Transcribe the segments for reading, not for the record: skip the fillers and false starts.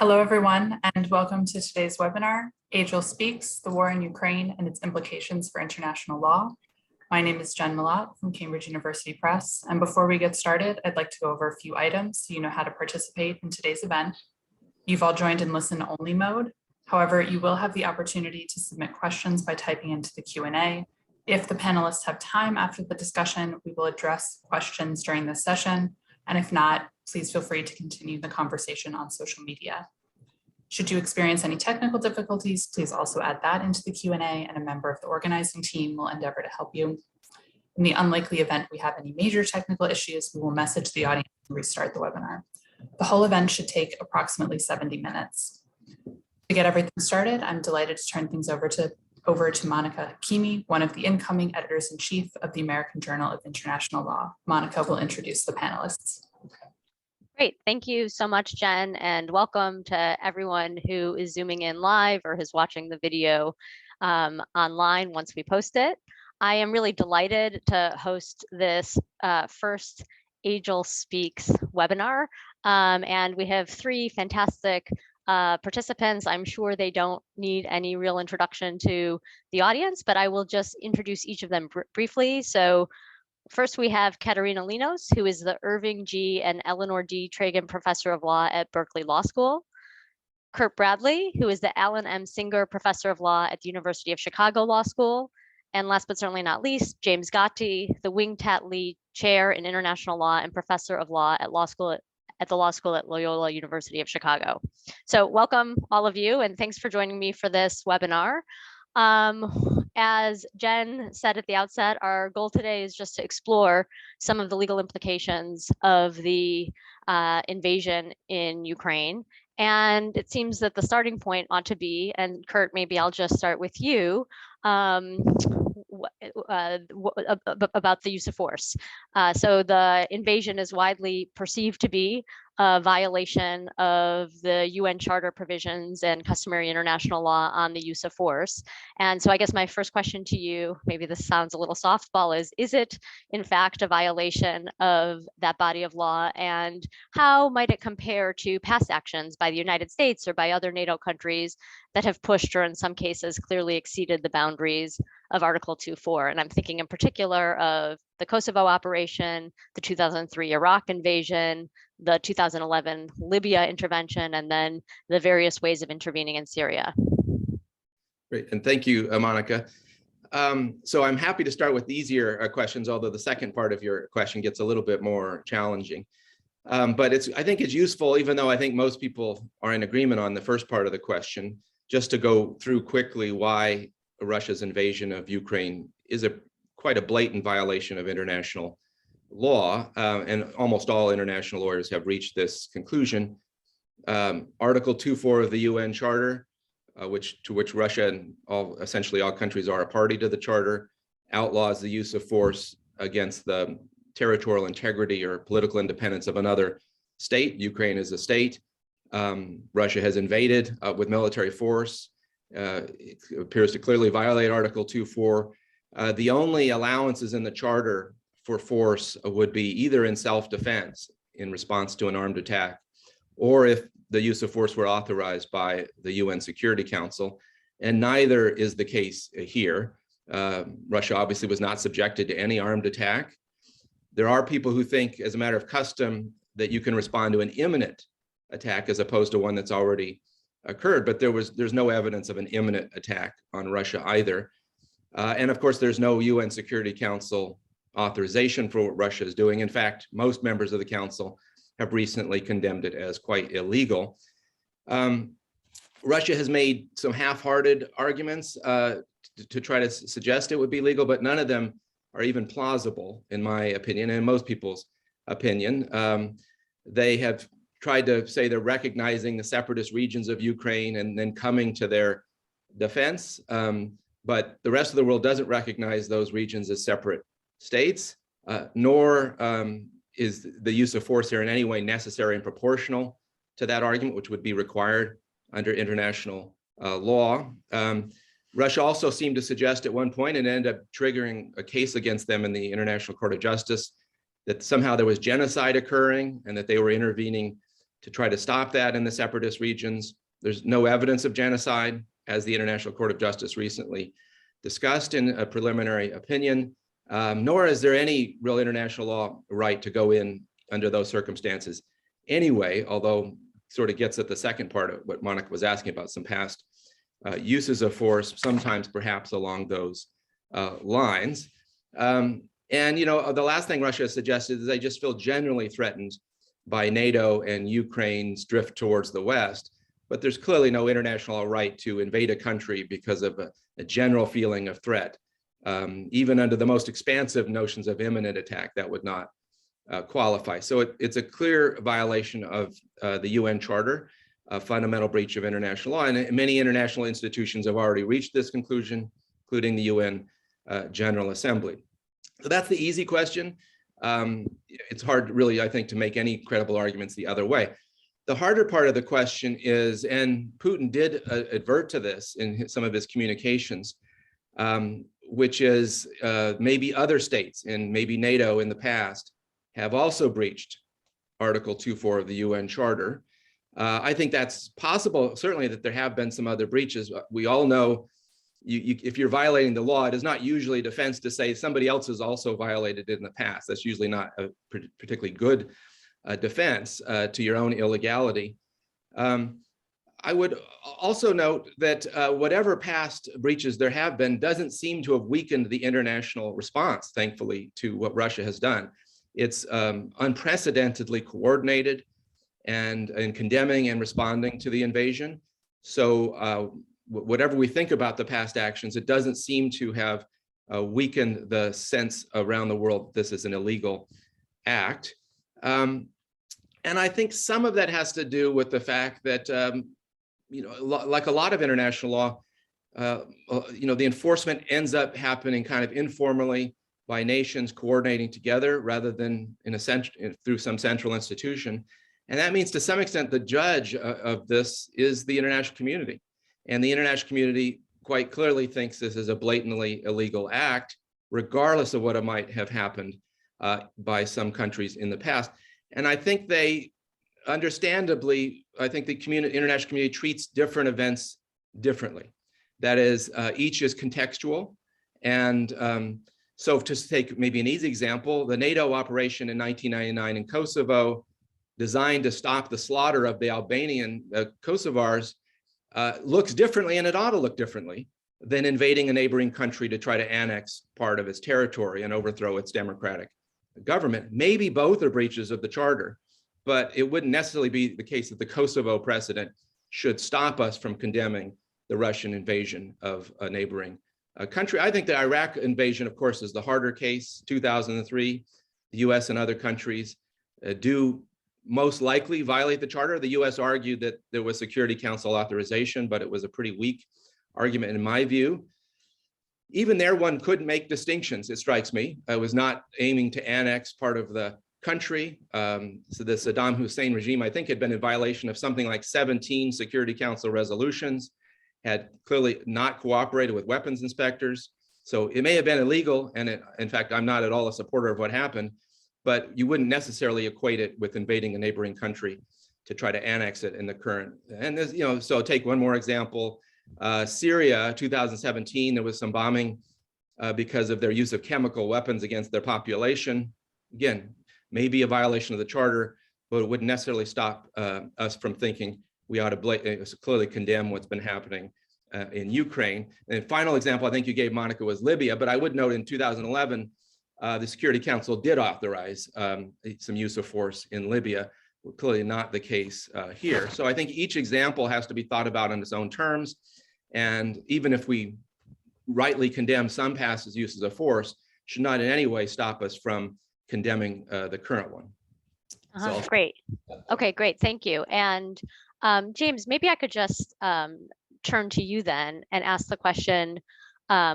Hello, everyone, and welcome to today's webinar, AJIL Speaks, the War in Ukraine and its Implications for International Law. My name is Jen Milat from Cambridge University Press, and before we get started, I'd like to go over a few items so you know how to participate in today's event. You've all joined in listen-only mode. However, you will have the opportunity to submit questions by typing into the Q&A. If the panelists have time after the discussion, we will address questions during this session, and if not, please feel free to continue the conversation on social media. Should you experience any technical difficulties, please also add that into the Q&A and a member of the organizing team will endeavor to help you. In the unlikely event we have any major technical issues, we will message the audience and restart the webinar. The whole event should take approximately 70 minutes. To get everything started, I'm delighted to turn things over to Monica Hakimi, one of the incoming editors-in-chief of the American Journal of International Law. Monica will introduce the panelists. Great, thank you so much, Jen, and welcome to everyone who is zooming in live or who's watching the video online once we post it. I am really delighted to host this first AJIL Speaks webinar, and we have three fantastic participants. I'm sure they don't need any real introduction to the audience, but I will just introduce each of them briefly. So first, we have Katerina Linos, who is the Irving G. and Eleanor D. Tragan Professor of Law at Berkeley Law School. Curt Bradley, who is the Alan M. Singer Professor of Law at the University of Chicago Law School. And last but certainly not least, James Gathii, the Wing Tat Lee Chair in International Law and Professor of Law at the Law School at Loyola University of Chicago. So welcome all of you, and thanks for joining me for this webinar. As Jen said at the outset, our goal today is just to explore some of the legal implications of the invasion in Ukraine. And it seems that the starting point ought to be, and Curt, maybe I'll just start with you, about the use of force. So the invasion is widely perceived to be a violation of the UN Charter provisions and customary international law on the use of force. And so I guess my first question to you, maybe this sounds a little softball, is it in fact a violation of that body of law? And how might it compare to past actions by the United States or by other NATO countries that have pushed or in some cases clearly exceeded the boundaries of Article 2.4? And I'm thinking in particular of the Kosovo operation, the 2003 Iraq invasion, the 2011 Libya intervention, and then the various ways of intervening in Syria. Great, and thank you, Monica. So I'm happy to start with easier questions, although the second part of your question gets a little bit more challenging. But I think it's useful, even though I think most people are in agreement on the first part of the question, just to go through quickly why Russia's invasion of Ukraine is quite a blatant violation of international law, and almost all international lawyers have reached this conclusion. Article 2.4 of the UN Charter, to which Russia and essentially all countries are a party to the Charter, outlaws the use of force against the territorial integrity or political independence of another state. Ukraine is a state. Russia has invaded with military force. It appears to clearly violate Article 2.4. The only allowances in the Charter for force would be either in self-defense in response to an armed attack, or if the use of force were authorized by the UN Security Council, and neither is the case here. Russia obviously was not subjected to any armed attack. There are people who think, as a matter of custom, that you can respond to an imminent attack as opposed to one that's already occurred, but there's no evidence of an imminent attack on Russia either. And of course, there's no UN Security Council authorization for what Russia is doing. In fact, most members of the council have recently condemned it as quite illegal. Russia has made some half-hearted arguments to try to suggest it would be legal, but none of them are even plausible, in my opinion, and in most people's opinion. They have tried to say they're recognizing the separatist regions of Ukraine and then coming to their defense, but the rest of the world doesn't recognize those regions as separate states, nor is the use of force here in any way necessary and proportional to that argument, which would be required under international law. Russia also seemed to suggest at one point, and ended up triggering a case against them in the International Court of Justice, that somehow there was genocide occurring and that they were intervening to try to stop that in the separatist regions. There's no evidence of genocide, as the International Court of Justice recently discussed in a preliminary opinion, nor is there any real international law right to go in under those circumstances anyway, although sort of gets at the second part of what Monica was asking about, some past uses of force, sometimes perhaps along those lines. And the last thing Russia has suggested is they just feel generally threatened by NATO and Ukraine's drift towards the West, but there's clearly no international right to invade a country because of a general feeling of threat. Even under the most expansive notions of imminent attack, that would not qualify. So it's a clear violation of the UN Charter, a fundamental breach of international law, and many international institutions have already reached this conclusion, including the UN General Assembly. So that's the easy question. It's hard really, I think, to make any credible arguments the other way. The harder part of the question is, and Putin did advert to this in some of his communications, which is maybe other states and maybe NATO in the past have also breached Article 2.4 of the UN Charter. I think that's possible, certainly that there have been some other breaches. We all know if you're violating the law, it is not usually a defense to say somebody else has also violated it in the past. That's usually not a particularly good defense to your own illegality. I would also note that whatever past breaches there have been doesn't seem to have weakened the international response, thankfully, to what Russia has done. It's unprecedentedly coordinated and in condemning and responding to the invasion. So whatever we think about the past actions, it doesn't seem to have weakened the sense around the world that this is an illegal act. And I think some of that has to do with the fact that, like a lot of international law, the enforcement ends up happening kind of informally by nations coordinating together rather than through some central institution. And that means to some extent, the judge of this is the international community. And the international community quite clearly thinks this is a blatantly illegal act, regardless of what might have happened by some countries in the past. And I think they, understandably, I think the international community treats different events differently. That is, each is contextual. And so to take maybe an easy example, the NATO operation in 1999 in Kosovo, designed to stop the slaughter of the Albanian Kosovars, looks differently, and it ought to look differently than invading a neighboring country to try to annex part of its territory and overthrow its democratic government. Maybe both are breaches of the charter, but it wouldn't necessarily be the case that the Kosovo precedent should stop us from condemning the Russian invasion of a neighboring country. I think the Iraq invasion, of course, is the harder case. 2003, the US and other countries do most likely violate the charter. The US argued that there was Security Council authorization, but it was a pretty weak argument in my view. Even there, one could make distinctions, it strikes me. I was not aiming to annex part of the country. So the Saddam Hussein regime, I think, had been in violation of something like 17 Security Council resolutions, had clearly not cooperated with weapons inspectors. So it may have been illegal, and in fact, I'm not at all a supporter of what happened, but you wouldn't necessarily equate it with invading a neighboring country to try to annex it in the current. And there's, so take one more example. Syria, 2017, there was some bombing because of their use of chemical weapons against their population. Again, maybe a violation of the charter, but it wouldn't necessarily stop us from thinking we ought to clearly condemn what's been happening in Ukraine. And the final example I think you gave, Monica, was Libya, but I would note in 2011, the Security Council did authorize some use of force in Libya. Clearly not the case here. So I think each example has to be thought about on its own terms. And even if we rightly condemn some past uses of force, should not in any way stop us from condemning the current one. So, great. Okay, great. Thank you. And James, maybe I could just turn to you then and ask the question,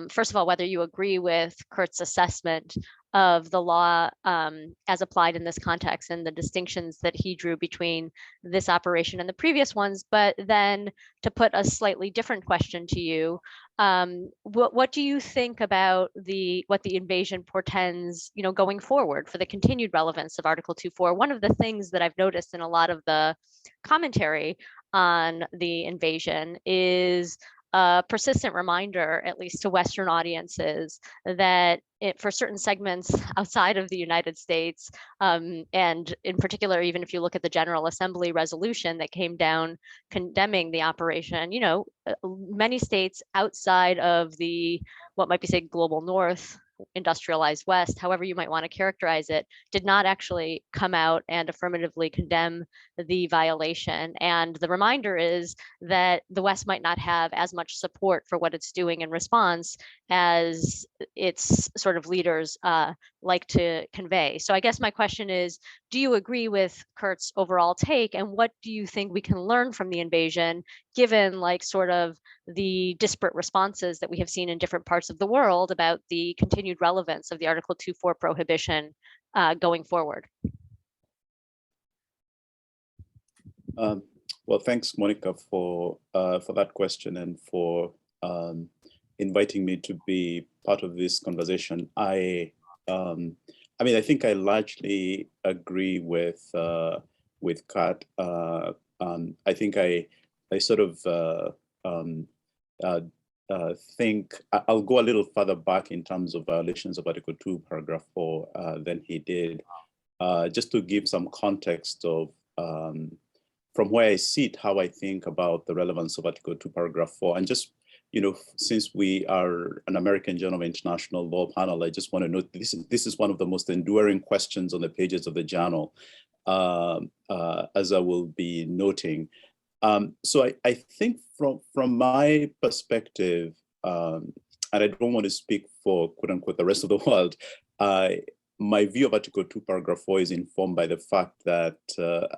first of all, whether you agree with Curt's assessment of the law as applied in this context and the distinctions that he drew between this operation and the previous ones. But then to put a slightly different question to you, what do you think about what the invasion portends, going forward for the continued relevance of Article 2.4? One of the things that I've noticed in a lot of the commentary on the invasion is a persistent reminder, at least to Western audiences, that for certain segments outside of the United States, and in particular, even if you look at the General Assembly resolution that came down condemning the operation, many states outside of what might be say global North, industrialized West, however you might want to characterize it, did not actually come out and affirmatively condemn the violation. And the reminder is that the West might not have as much support for what it's doing in response as its sort of leaders like to convey. So I guess my question is, do you agree with Curt's overall take, and what do you think we can learn from the invasion, given sort of the disparate responses that we have seen in different parts of the world about the continued relevance of the Article 2.4 prohibition going forward? Well, thanks, Monica, for that question and for inviting me to be part of this conversation. I think I largely agree with Curt. I think I sort of think I'll go a little further back in terms of violations of Article 2, paragraph 4 than he did, just to give some context of from where I sit, how I think about the relevance of Article 2, paragraph 4, and just since we are an American Journal of International Law panel, I just want to note this is one of the most enduring questions on the pages of the journal, as I will be noting. So I think from my perspective, and I don't want to speak for quote unquote the rest of the world, my view of Article 2, paragraph 4 is informed by the fact that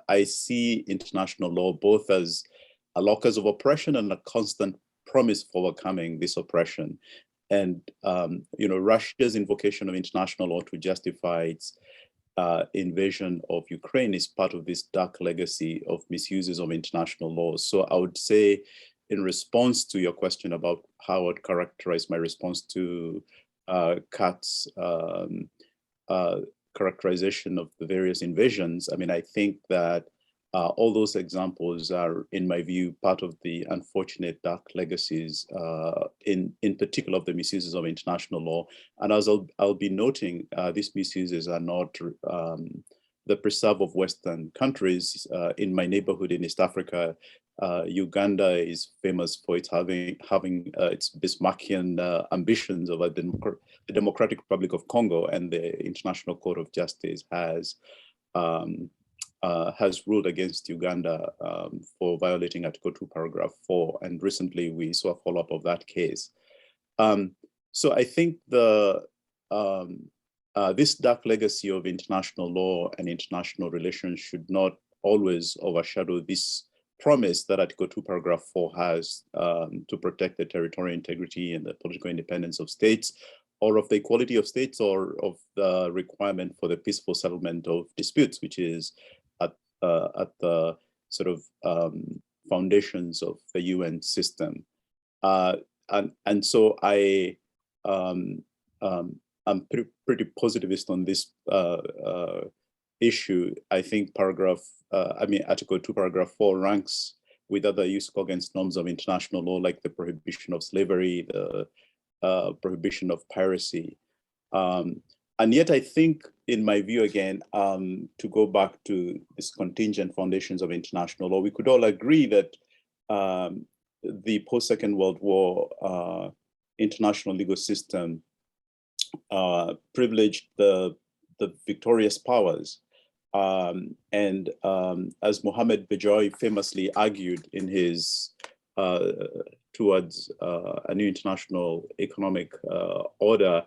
I see international law both as a locus of oppression and a constant promise for overcoming this oppression. And Russia's invocation of international law to justify its invasion of Ukraine is part of this dark legacy of misuses of international law. So I would say, in response to your question about how I would characterize my response to Curt's characterization of the various invasions, I think that all those examples are, in my view, part of the unfortunate dark legacies, in particular of the misuses of international law. And as I'll be noting, these misuses are not the preserve of Western countries. In my neighborhood in East Africa, Uganda is famous for its having its Bismarckian ambitions of the Democratic Republic of Congo, and the International Court of Justice has ruled against Uganda for violating Article 2, paragraph 4, and recently we saw a follow-up of that case. So I think this dark legacy of international law and international relations should not always overshadow this promise that Article 2, paragraph 4 has to protect the territorial integrity and the political independence of states, or of the equality of states, or of the requirement for the peaceful settlement of disputes, which is at the sort of foundations of the UN system. And so I'm pretty positivist on this issue. I think Article 2, paragraph 4 ranks with other use against norms of international law, like the prohibition of slavery, the prohibition of piracy. And yet I think, in my view again, to go back to these contingent foundations of international law, we could all agree that the post-Second World War international legal system privileged the victorious powers. And as Mohammed Bejoy famously argued in his towards a new international economic order,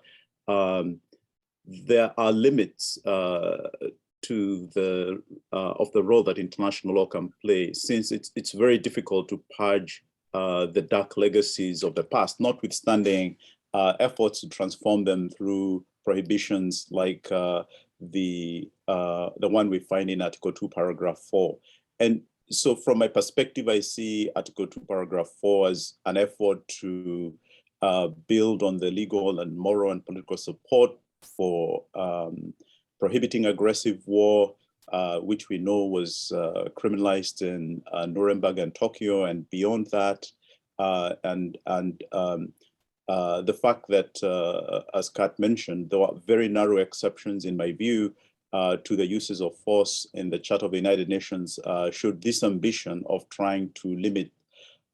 there are limits to the role that international law can play, since it's very difficult to purge the dark legacies of the past, notwithstanding efforts to transform them through prohibitions like the one we find in Article 2, paragraph 4. And so from my perspective, I see Article 2, paragraph 4 as an effort to build on the legal and moral and political support for prohibiting aggressive war, which we know was criminalized in Nuremberg and Tokyo and beyond that. The fact that, as Curt mentioned, there are very narrow exceptions, in my view, to the uses of force in the Charter of the United Nations showed this ambition of trying to limit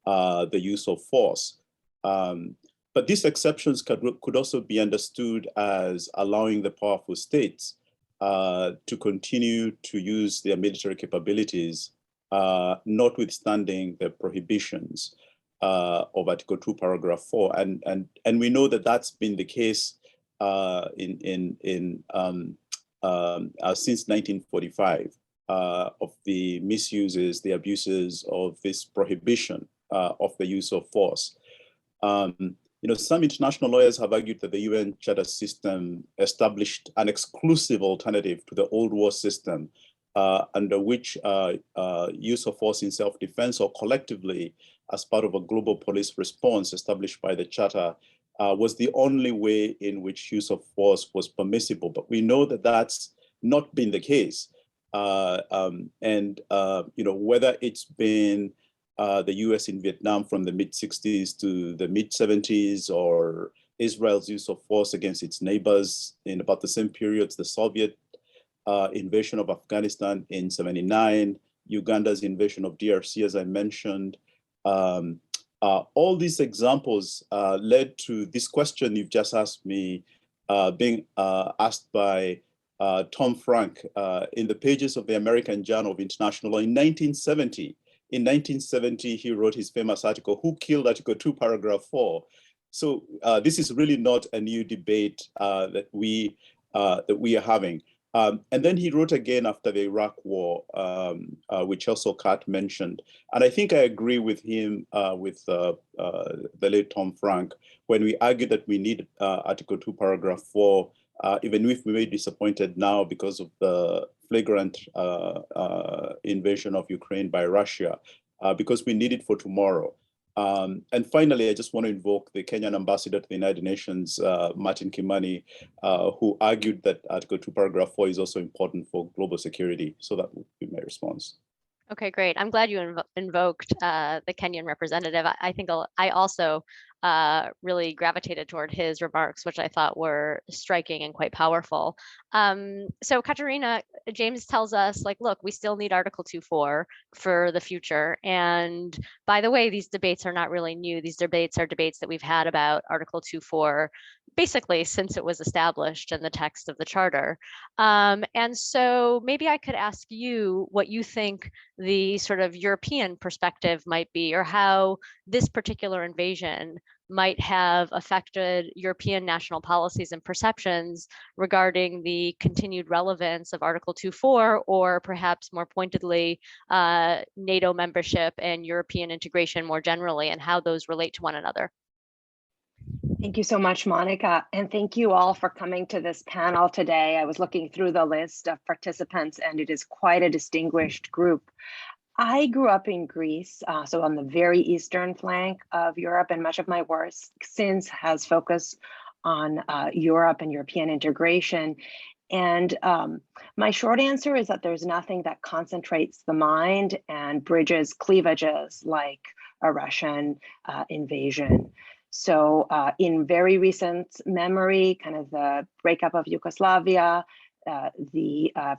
the use of force. But these exceptions could also be understood as allowing the powerful states to continue to use their military capabilities, notwithstanding the prohibitions of Article 2, paragraph 4. And we know that that's been the case since 1945 of the misuses, the abuses of this prohibition of the use of force. Some international lawyers have argued that the UN Charter system established an exclusive alternative to the old war system, under which use of force in self-defense or collectively as part of a global police response established by the Charter was the only way in which use of force was permissible. But we know that that's not been the case. Whether it's been the US in Vietnam from the mid-60s to the mid-70s, or Israel's use of force against its neighbors in about the same periods, the Soviet invasion of Afghanistan in '79, Uganda's invasion of DRC, as I mentioned. All these examples led to this question you've just asked me being asked by Tom Frank in the pages of the American Journal of International Law in 1970. In 1970, he wrote his famous article, "Who Killed Article 2, paragraph 4?" So this is really not a new debate that we are having. And then he wrote again after the Iraq War, which also Curt mentioned. And I think I agree with him, with the late Tom Frank, when we argued that we need Article 2, paragraph 4, even if we may be disappointed now because of the flagrant invasion of Ukraine by Russia, because we need it for tomorrow. And finally, I just want to invoke the Kenyan ambassador to the United Nations, Martin Kimani, who argued that Article 2, paragraph 4 is also important for global security. So that would be my response. Okay, great. I'm glad you invoked the Kenyan representative. I think I also really gravitated toward his remarks, which I thought were striking and quite powerful. So Katerina, James tells us, like, look, we still need Article 2.4 for the future. And by the way, these debates are not really new. These debates are debates that we've had about Article 2.4 basically since it was established in the text of the Charter. And so maybe I could ask you what you think the sort of European perspective might be, or how this particular invasion might have affected European national policies and perceptions regarding the continued relevance of Article 2.4, or perhaps more pointedly, NATO membership and European integration more generally, and how those relate to one another. Thank you so much, Monica. And thank you all for coming to this panel today. I was looking through the list of participants, and it is quite a distinguished group. I grew up in Greece, so on the very eastern flank of Europe, and much of my work since has focused on Europe and European integration. And my short answer is that there's nothing that concentrates the mind and bridges cleavages like a Russian invasion. So in very recent memory, kind of the breakup of Yugoslavia,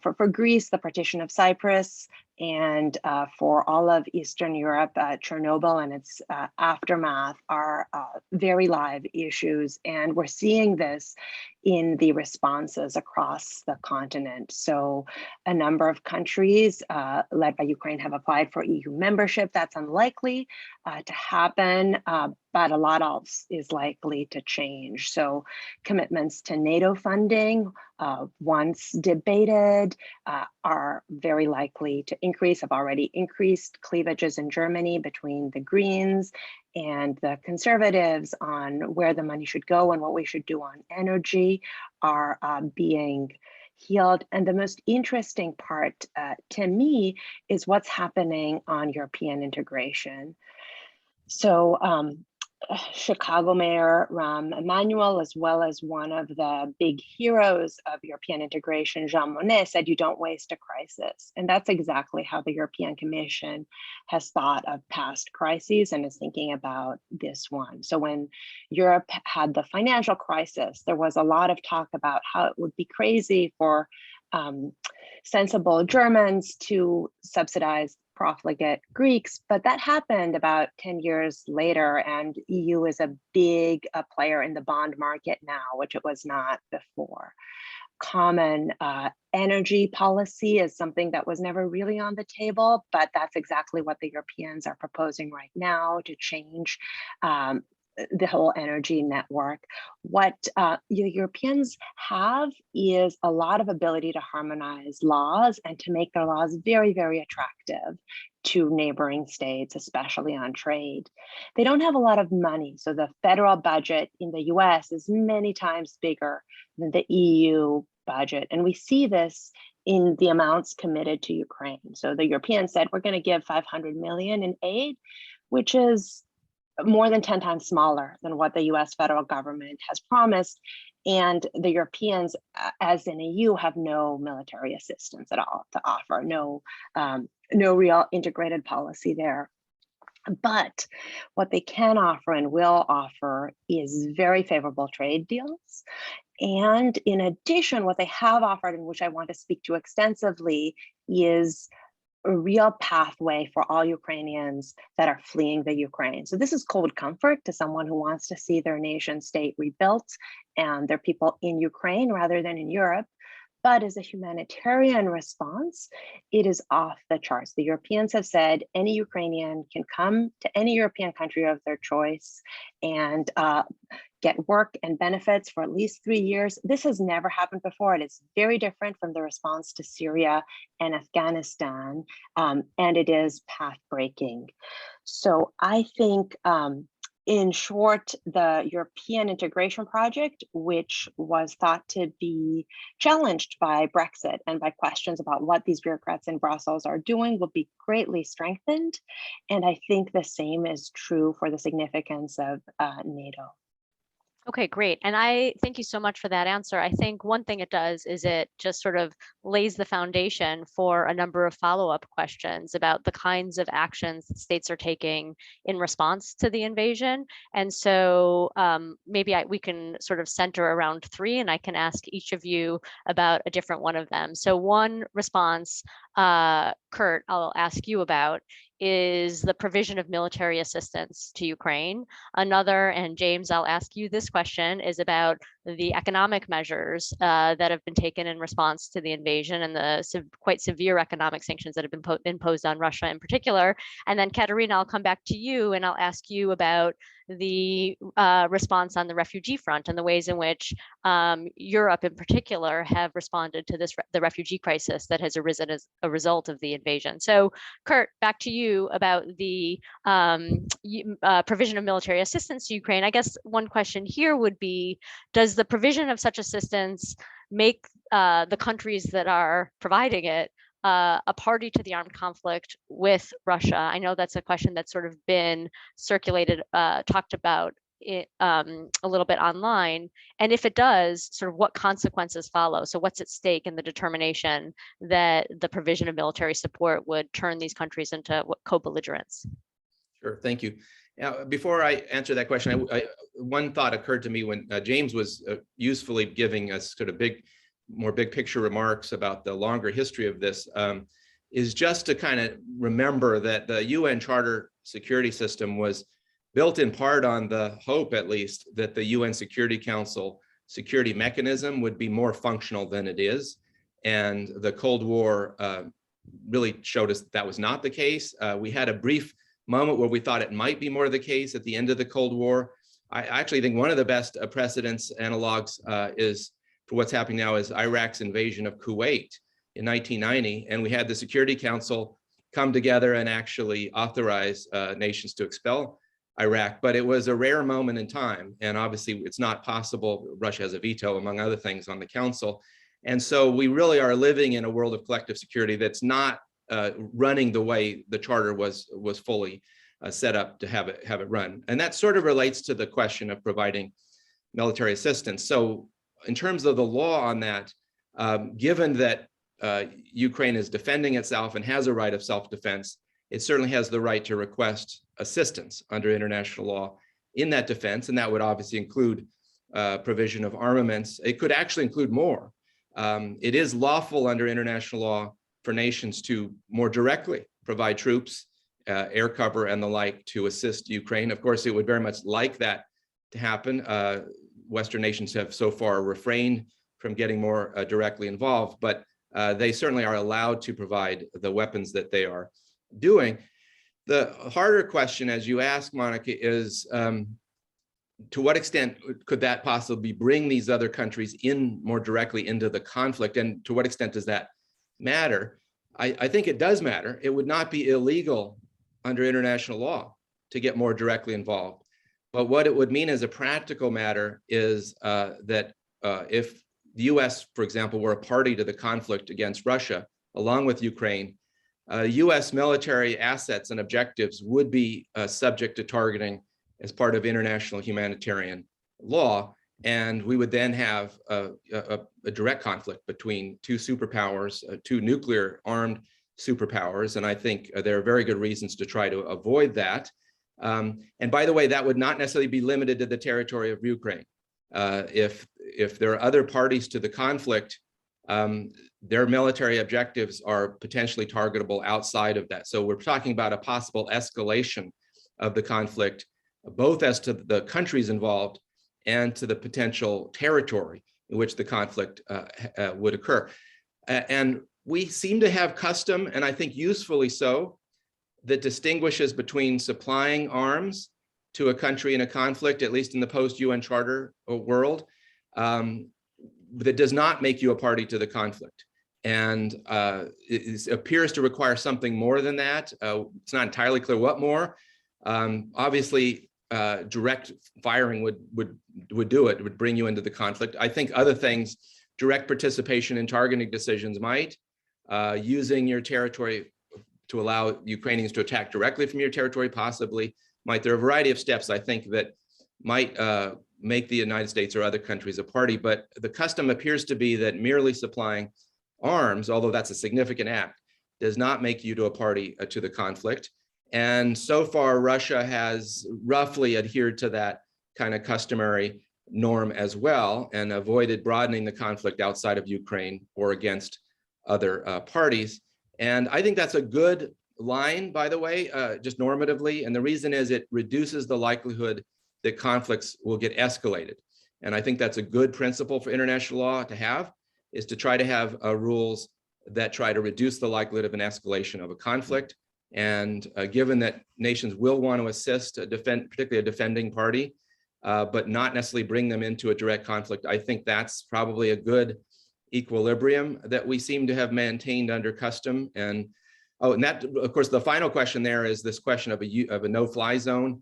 for Greece, the partition of Cyprus, and for all of Eastern Europe, Chernobyl and its aftermath are very live issues. And we're seeing this in the responses across the continent. So a number of countries led by Ukraine have applied for EU membership. That's unlikely to happen, but a lot else is likely to change. So commitments to NATO funding, once debated, are very likely to increase, have already increased. Cleavages in Germany between the Greens and the Conservatives on where the money should go and what we should do on energy are being healed. And the most interesting part to me is what's happening on European integration. So Chicago Mayor Rahm Emanuel, as well as one of the big heroes of European integration, Jean Monnet, said you don't waste a crisis. And that's exactly how the European Commission has thought of past crises and is thinking about this one. So when Europe had the financial crisis, there was a lot of talk about how it would be crazy for sensible Germans to subsidize profligate Greeks, but that happened about 10 years later, and EU is a big player in the bond market now, which it was not before. Common energy policy is something that was never really on the table, but that's exactly what the Europeans are proposing right now to change the whole energy network. What Europeans have is a lot of ability to harmonize laws and to make their laws very, very attractive to neighboring states, especially on trade. They don't have a lot of money. So the federal budget in the US is many times bigger than the EU budget. And we see this in the amounts committed to Ukraine. So the Europeans said, we're going to give 500 million in aid, which is more than 10 times smaller than what the US federal government has promised. And the Europeans, as in EU, have no military assistance at all to offer, no real integrated policy there. But what they can offer and will offer is very favorable trade deals. And in addition, what they have offered, and which I want to speak to extensively, is a real pathway for all Ukrainians that are fleeing the Ukraine. So this is cold comfort to someone who wants to see their nation state rebuilt and their people in Ukraine rather than in Europe. But as a humanitarian response, it is off the charts. The Europeans have said any Ukrainian can come to any European country of their choice and get work and benefits for at least 3 years. This has never happened before. It is very different from the response to Syria and Afghanistan, and it is path-breaking. So I think, in short, the European integration project, which was thought to be challenged by Brexit and by questions about what these bureaucrats in Brussels are doing, will be greatly strengthened. And I think the same is true for the significance of NATO. Okay, great. And I thank you so much for that answer. I think one thing it does is it just sort of lays the foundation for a number of follow-up questions about the kinds of actions that states are taking in response to the invasion. And so maybe we can sort of center around 3, and I can ask each of you about a different one of them. So one response, Curt, I'll ask you about, is the provision of military assistance to Ukraine. Another, and James, I'll ask you this question, is about the economic measures that have been taken in response to the invasion and the quite severe economic sanctions that have been imposed on Russia in particular. And then Katerina, I'll come back to you and I'll ask you about the response on the refugee front and the ways in which Europe in particular have responded to the refugee crisis that has arisen as a result of the invasion. So Curt, back to you about the provision of military assistance to Ukraine. I guess one question here would be, does the provision of such assistance make the countries that are providing it a party to the armed conflict with Russia? I know that's a question that's sort of been circulated, talked about a little bit online. And if it does, sort of what consequences follow? So what's at stake in the determination that the provision of military support would turn these countries into co-belligerents? Sure, thank you. Now, before I answer that question, one thought occurred to me when James was usefully giving us sort of more big picture remarks about the longer history of this, is just to kind of remember that the UN Charter security system was built in part on the hope, at least, that the UN Security Council security mechanism would be more functional than it is. And the Cold War really showed us that was not the case. We had a brief moment where we thought it might be more the case at the end of the Cold War. I actually think one of the best precedents analogs is for what's happening now is Iraq's invasion of Kuwait in 1990. And we had the Security Council come together and actually authorize nations to expel Iraq, but it was a rare moment in time. And obviously it's not possible. Russia has a veto, among other things, on the council. And so we really are living in a world of collective security that's not running the way the charter was fully set up to have it run. And that sort of relates to the question of providing military assistance. So in terms of the law on that, given that Ukraine is defending itself and has a right of self-defense, it certainly has the right to request assistance under international law in that defense. And that would obviously include provision of armaments. It could actually include more. It is lawful under international law for nations to more directly provide troops, air cover and the like to assist Ukraine. Of course, it would very much like that to happen. Western nations have so far refrained from getting more directly involved, but they certainly are allowed to provide the weapons that they are doing. The harder question, as you ask, Monica, is to what extent could that possibly bring these other countries in more directly into the conflict, and to what extent does that matter? I think it does matter. It would not be illegal under international law to get more directly involved. But what it would mean as a practical matter is that if the US, for example, were a party to the conflict against Russia, along with Ukraine, US military assets and objectives would be subject to targeting as part of international humanitarian law. And we would then have a direct conflict between two superpowers, two nuclear armed superpowers. And I think there are very good reasons to try to avoid that. And by the way, that would not necessarily be limited to the territory of Ukraine. If there are other parties to the conflict, their military objectives are potentially targetable outside of that. So we're talking about a possible escalation of the conflict, both as to the countries involved and to the potential territory in which the conflict would occur. And we seem to have custom, and I think usefully so, that distinguishes between supplying arms to a country in a conflict, at least in the post-UN Charter world, that does not make you a party to the conflict. And it appears to require something more than that. It's not entirely clear what more. Obviously, direct firing would do it, would bring you into the conflict. I think other things, direct participation in targeting decisions might, using your territory to allow Ukrainians to attack directly from your territory, possibly might. There are a variety of steps, I think, that might make the United States or other countries a party, but the custom appears to be that merely supplying arms, although that's a significant act, does not make you to a party to the conflict. And so far, Russia has roughly adhered to that kind of customary norm as well, and avoided broadening the conflict outside of Ukraine or against other parties. And I think that's a good line, by the way, just normatively. And the reason is it reduces the likelihood that conflicts will get escalated. And I think that's a good principle for international law to have, is to try to have rules that try to reduce the likelihood of an escalation of a conflict. And given that nations will want to assist, particularly a defending party, but not necessarily bring them into a direct conflict, I think that's probably a good equilibrium that we seem to have maintained under custom. And and that, of course, the final question there is this question of a no-fly zone.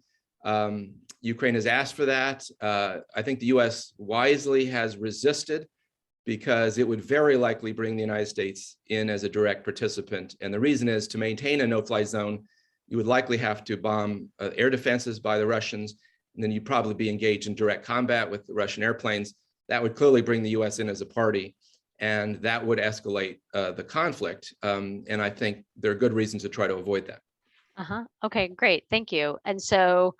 Ukraine has asked for that. I think the US wisely has resisted, because it would very likely bring the United States in as a direct participant. And the reason is, to maintain a no-fly zone, you would likely have to bomb air defenses by the Russians, and then you'd probably be engaged in direct combat with the Russian airplanes. That would clearly bring the US in as a party, and that would escalate the conflict. And I think there are good reasons to try to avoid that. Okay, great, thank you. And so,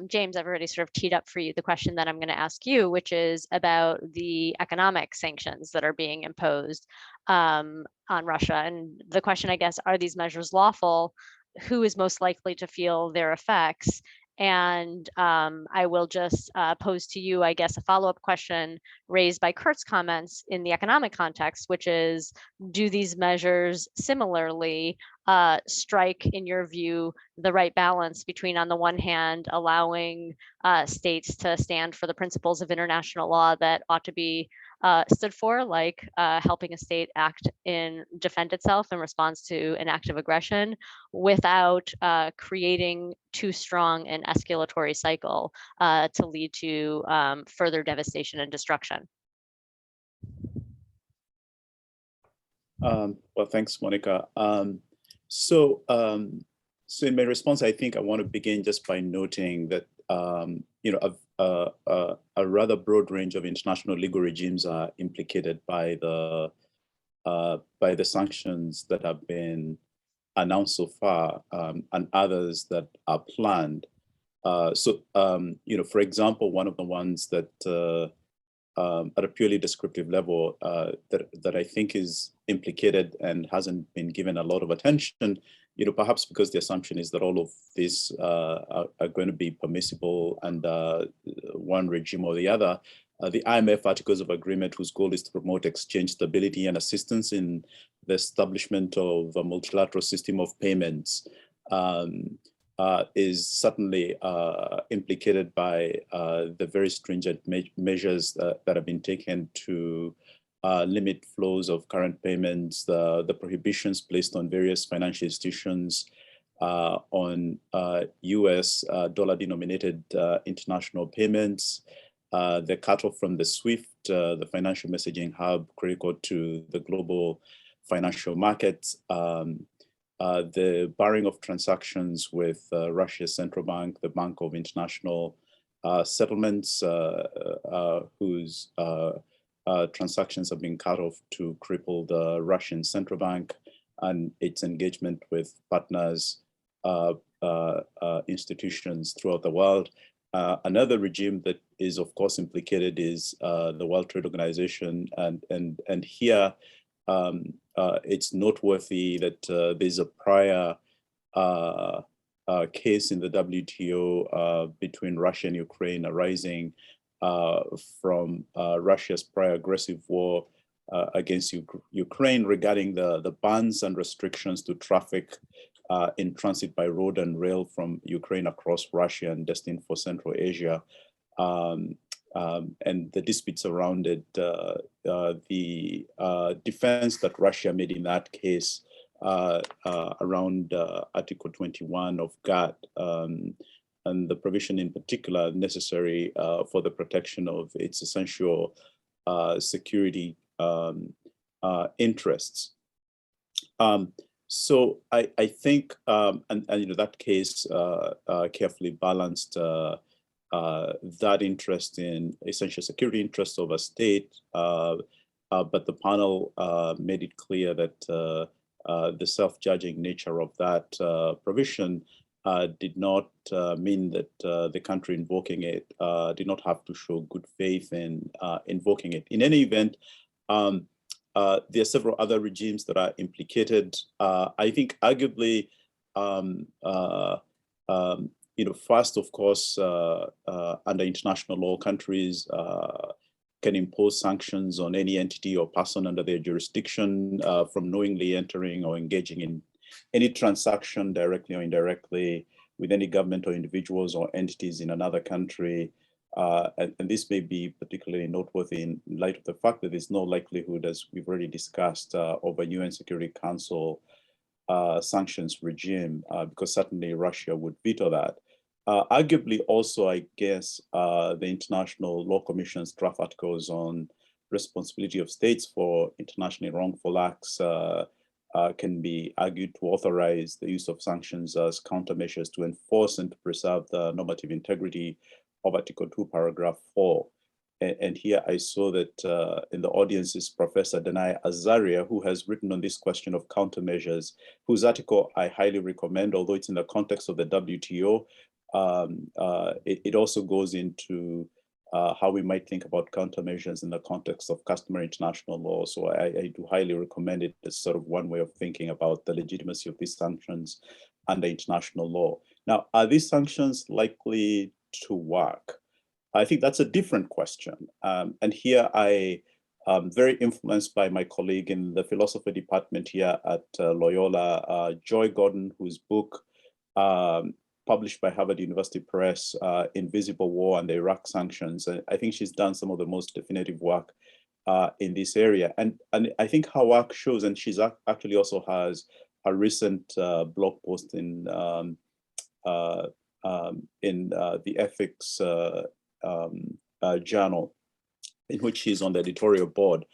James, I've already sort of teed up for you the question that I'm going to ask you, which is about the economic sanctions that are being imposed on Russia. And the question, I guess, are these measures lawful? Who is most likely to feel their effects? And I will just pose to you, I guess, a follow-up question raised by Curt's comments in the economic context, which is, do these measures similarly strike, in your view, the right balance between, on the one hand, allowing states to stand for the principles of international law that ought to be stood for, like helping a state defend itself in response to an act of aggression, without creating too strong an escalatory cycle to lead to further devastation and destruction? Well, thanks, Monica. So in my response, I think I want to begin just by noting that a rather broad range of international legal regimes are implicated by the sanctions that have been announced so far, and others that are planned. For example, one of the ones that at a purely descriptive level that I think is implicated and hasn't been given a lot of attention, perhaps because the assumption is that all of these are going to be permissible under one regime or the other. The IMF Articles of Agreement, whose goal is to promote exchange stability and assistance in the establishment of a multilateral system of payments, is certainly implicated by the very stringent measures that have been taken to limit flows of current payments, the prohibitions placed on various financial institutions on US dollar-denominated international payments, the cutoff from the SWIFT, the financial messaging hub critical to the global financial markets, the barring of transactions with Russia's central bank, the Bank of International Settlements, whose transactions have been cut off to cripple the Russian central bank and its engagement with partners, institutions throughout the world. Another regime that is, of course, implicated is the World Trade Organization, and here it's noteworthy that there's a prior case in the WTO between Russia and Ukraine arising from Russia's prior aggressive war against Ukraine regarding the bans and restrictions to traffic in transit by road and rail from Ukraine across Russia and destined for Central Asia. And the disputes around it, the defense that Russia made in that case around Article 21 of Gathii, and the provision in particular necessary for the protection of its essential security interests. So I think, and that case carefully balanced that interest in essential security interests of a state, but the panel made it clear that the self-judging nature of that provision did not mean that the country invoking it did not have to show good faith in invoking it. In any event, there are several other regimes that are implicated. I think arguably, first, of course, under international law, countries can impose sanctions on any entity or person under their jurisdiction from knowingly entering or engaging in any transaction directly or indirectly with any government or individuals or entities in another country. And this may be particularly noteworthy in light of the fact that there's no likelihood, as we've already discussed, of a UN Security Council sanctions regime, because certainly Russia would veto that. Arguably also, I guess, the International Law Commission's draft articles on responsibility of states for internationally wrongful acts can be argued to authorize the use of sanctions as countermeasures to enforce and to preserve the normative integrity of Article 2, Paragraph 4. And here I saw that in the audience is Professor Danai Azaria, who has written on this question of countermeasures, whose article I highly recommend, although it's in the context of the WTO. It also goes into how we might think about countermeasures in the context of customary international law. So I do highly recommend it as sort of one way of thinking about the legitimacy of these sanctions under international law. Now, are these sanctions likely to work? I think that's a different question. And here I am very influenced by my colleague in the philosophy department here at Loyola, Joy Gordon, whose book published by Harvard University Press, Invisible War and the Iraq Sanctions. I think she's done some of the most definitive work in this area. And I think her work shows, and she's actually also has a recent blog post in the ethics journal, in which she's on the editorial board.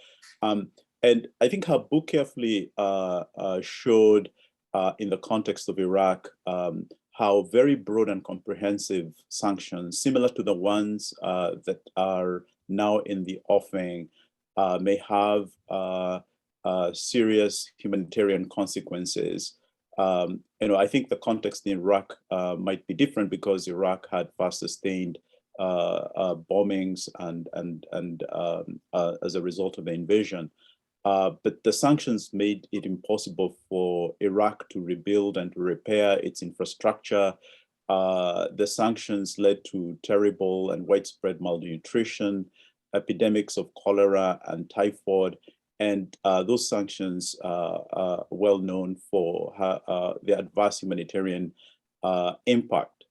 And I think her book carefully showed in the context of Iraq, how very broad and comprehensive sanctions, similar to the ones that are now in the offing, may have serious humanitarian consequences. I think the context in Iraq might be different because Iraq had fast sustained bombings and as a result of the invasion. But the sanctions made it impossible for Iraq to rebuild and to repair its infrastructure. The sanctions led to terrible and widespread malnutrition, epidemics of cholera and typhoid. And those sanctions are well known for the adverse humanitarian impact.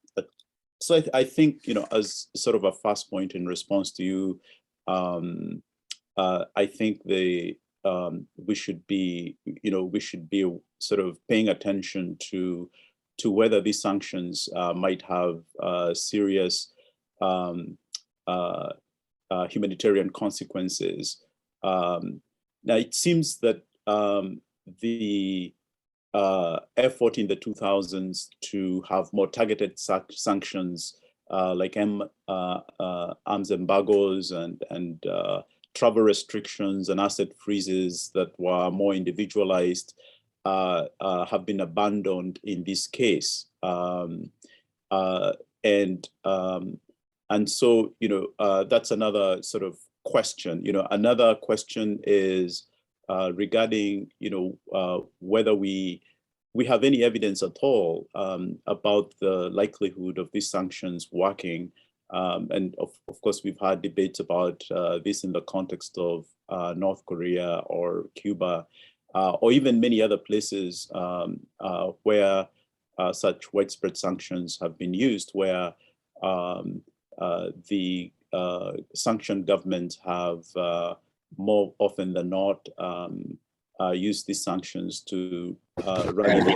So I think, as sort of a first point in response to you, I think we should be sort of paying attention to whether these sanctions might have serious humanitarian consequences. Now, it seems that the effort in the 2000s to have more targeted sanctions like arms embargoes and travel restrictions and asset freezes that were more individualized have been abandoned in this case. And so, that's another sort of question. Another question is regarding, whether we have any evidence at all about the likelihood of these sanctions working. And of course, we've had debates about this in the context of North Korea or Cuba, or even many other places where such widespread sanctions have been used, where the sanctioned governments have more often than not used these sanctions to rally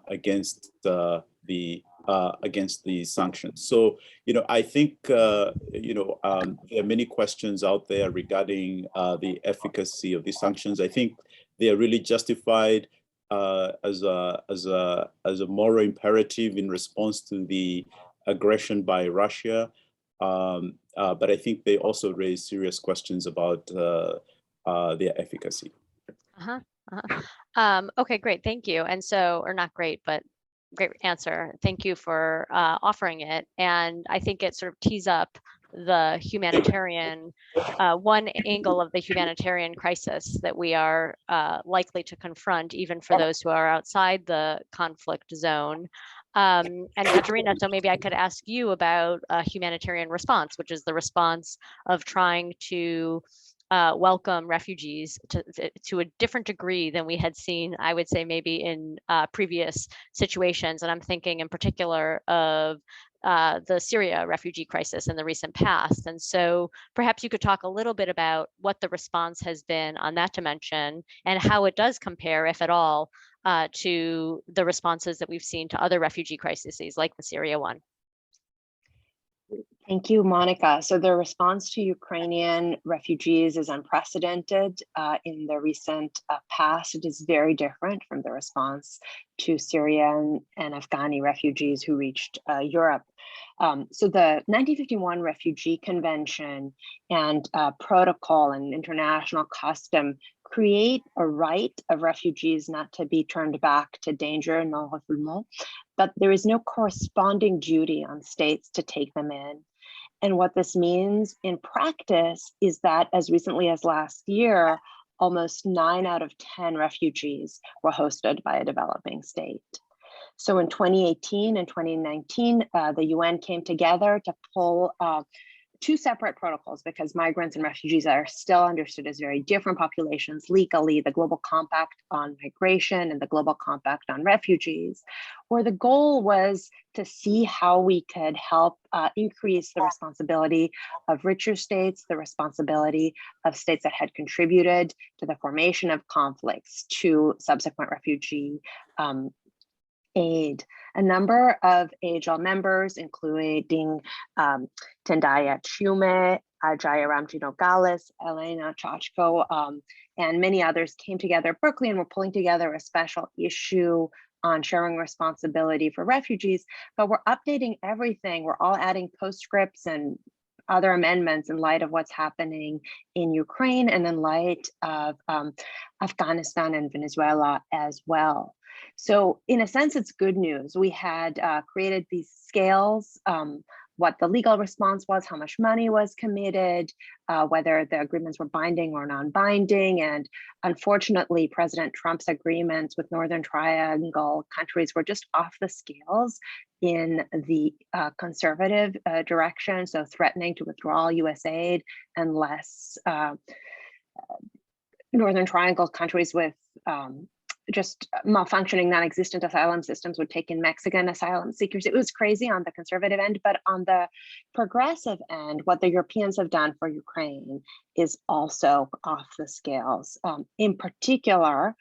against the sanctions. So, I think, there are many questions out there regarding the efficacy of these sanctions. I think they are really justified as a moral imperative in response to the aggression by Russia. But I think they also raise serious questions about their efficacy. Okay, great, thank you. And so, or not great, but great answer. Thank you for offering it. And I think it sort of tees up the humanitarian, one angle of the humanitarian crisis that we are likely to confront, even for those who are outside the conflict zone. And Katerina, so maybe I could ask you about a humanitarian response, which is the response of trying to welcome refugees to a different degree than we had seen, I would say, maybe in previous situations. And I'm thinking in particular of the Syria refugee crisis in the recent past. And so perhaps you could talk a little bit about what the response has been on that dimension and how it does compare, if at all, to the responses that we've seen to other refugee crises like the Syria one. Thank you, Monica. So the response to Ukrainian refugees is unprecedented in the recent past. It is very different from the response to Syrian and Afghani refugees who reached Europe. So the 1951 Refugee Convention and protocol and international custom create a right of refugees not to be turned back to danger, non-refoulement, but there is no corresponding duty on states to take them in. And what this means in practice is that as recently as last year, almost 9 out of 10 refugees were hosted by a developing state. So in 2018 and 2019, the UN came together to pull two separate protocols because migrants and refugees are still understood as very different populations legally, the Global Compact on Migration and the Global Compact on Refugees, where the goal was to see how we could help increase the responsibility of richer states, the responsibility of states that had contributed to the formation of conflicts, to subsequent refugee aid. A number of AJIL members, including Tendaya Chiume, Jairam Nogales, Elena Chachko, and many others came together at Berkeley and were pulling together a special issue on sharing responsibility for refugees, but we're updating everything. We're all adding postscripts and other amendments in light of what's happening in Ukraine and in light of Afghanistan and Venezuela as well. So in a sense, it's good news. We had created these scales, what the legal response was, how much money was committed, whether the agreements were binding or non-binding. And unfortunately, President Trump's agreements with Northern Triangle countries were just off the scales in the conservative direction, so threatening to withdraw US aid unless Northern Triangle countries with just malfunctioning, non-existent asylum systems would take in Mexican asylum seekers. It was crazy on the conservative end, but on the progressive end, what the Europeans have done for Ukraine is also off the scales. In particular,